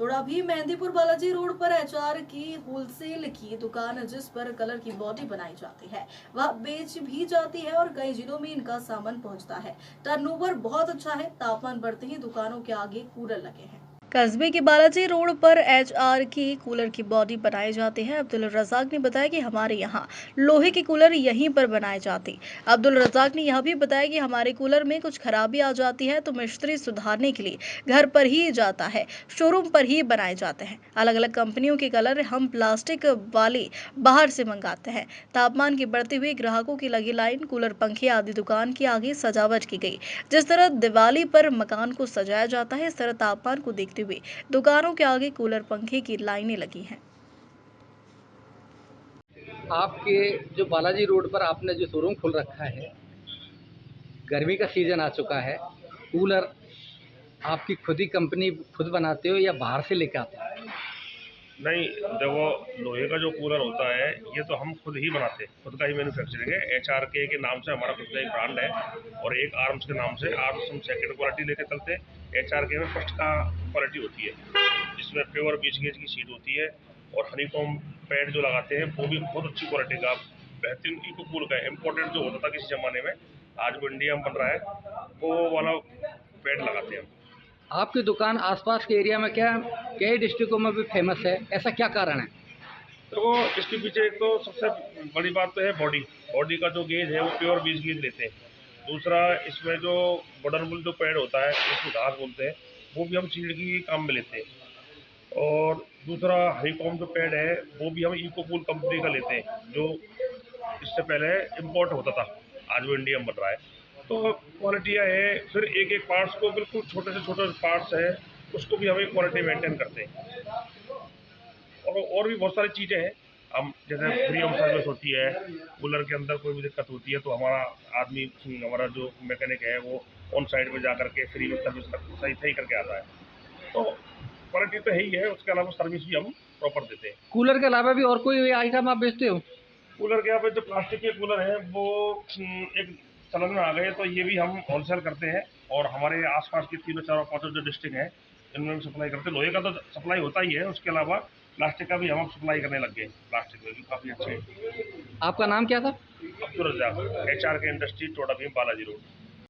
थोड़ा भी मेहंदीपुर बालाजी रोड पर एचआर की होलसेल की दुकान जिस पर कलर की बॉडी बनाई जाती है वह बेच भी जाती है और कई जिलों में इनका सामान पहुंचता है। टर्नओवर बहुत अच्छा है। तापमान बढ़ते ही दुकानों के आगे कूलर लगे हैं। कस्बे के बालाजी रोड पर एचआर की कूलर की बॉडी बनाई जाती है। अब्दुल रजाक ने बताया कि हमारे यहाँ लोहे के कूलर यहीं पर बनाए जाते। अब्दुल रजाक ने यह भी बताया कि हमारे कूलर में कुछ खराबी आ जाती है तो मिस्त्री सुधारने के लिए घर पर ही जाता है, शोरूम पर ही बनाए जाते हैं। अलग अलग कंपनियों के कलर हम प्लास्टिक वाले बाहर से मंगाते हैं। तापमान के बढ़ते हुए ग्राहकों की लगी लाइन, कूलर, पंखे आदि दुकान के आगे सजावट की गई। जिस तरह दिवाली पर मकान को सजाया जाता है, इस तरह तापमान को देखते हुए दुकानों के आगे कूलर, पंखे की लाइनें लगी हैं। आपके जो बालाजी रोड पर आपने जो शोरूम खोल रखा है, गर्मी का सीज़न आ चुका है, कूलर आपकी खुद ही कंपनी खुद बनाते हो या बाहर से लेके आते हो? नहीं, देखो, लोहे का जो कूलर होता है ये तो हम खुद ही बनाते हैं, खुद का ही मैन्युफैक्चरिंग है। एचआरके के नाम से हमारा खुद का एक ब्रांड है और एक आर्म्स के नाम से। आर्म्स हम सेकेंड क्वालिटी लेके चलते हैं, एचआरके में फर्स्ट का क्वालिटी होती है, जिसमें प्योर 20 गेज की सीट होती है और हनीकॉम पैड जो लगाते हैं वो भी बहुत अच्छी क्वालिटी का बेहतरीन इको कूल का है। इम्पोर्टेड जो होता था किसी ज़माने में, आज वो इंडिया में बन रहा है, वो वाला पैड लगाते हैं हम। आपकी दुकान आसपास के एरिया में क्या कई डिस्ट्रिक्टों में भी फेमस है, ऐसा क्या कारण है? तो इसके पीछे एक तो सबसे बड़ी बात तो है बॉडी। बॉडी का जो गेज है वो प्योर 20 गेज लेते हैं। दूसरा, इसमें जो बटरफुल जो पैड होता है, इसको घास बोलते हैं, वो भी हम सीड की काम में लेते हैं। और दूसरा, हनीकॉम जो पैड है वो भी हम इकोकूल कंपनी का लेते हैं, जो इससे पहले इम्पोर्ट होता था, आज वो इंडिया में बन रहा है। तो क्वालिटियाँ है, फिर एक एक पार्ट्स को, बिल्कुल छोटे से छोटे पार्ट्स है, उसको भी हम एक क्वालिटी मेंटेन करते हैं। और भी बहुत सारी चीज़ें हैं। हम जैसे फ्री होम सर्विस होती है, कूलर के अंदर कोई भी दिक्कत होती है तो हमारा आदमी, हमारा जो मैकेनिक है वो ऑन साइड पे जा करके फ्री में सर्विस सही सही करके आता है। तो क्वालिटी तो है ही है, उसके अलावा सर्विस भी हम प्रॉपर देते हैं। कूलर के अलावा भी और कोई आइटम आप बेचते हो? कूलर के यहाँ पे जो प्लास्टिक के कूलर हैं वो एक चलन में आ गए, तो ये भी हम होलसेल करते हैं और हमारे आसपास के तीनों चारों पाँचों जो डिस्ट्रिक्ट हैं इनमें हम सप्लाई करते हैं। लोहे का तो सप्लाई होता ही है, उसके अलावा प्लास्टिक का भी हम सप्लाई करने लग गए। प्लास्टिक में भी काफ़ी अच्छे हैं। आपका नाम क्या था? अब्दुल रज़ाक, एचआर के इंडस्ट्री, टोडा भीम, बालाजी रोड।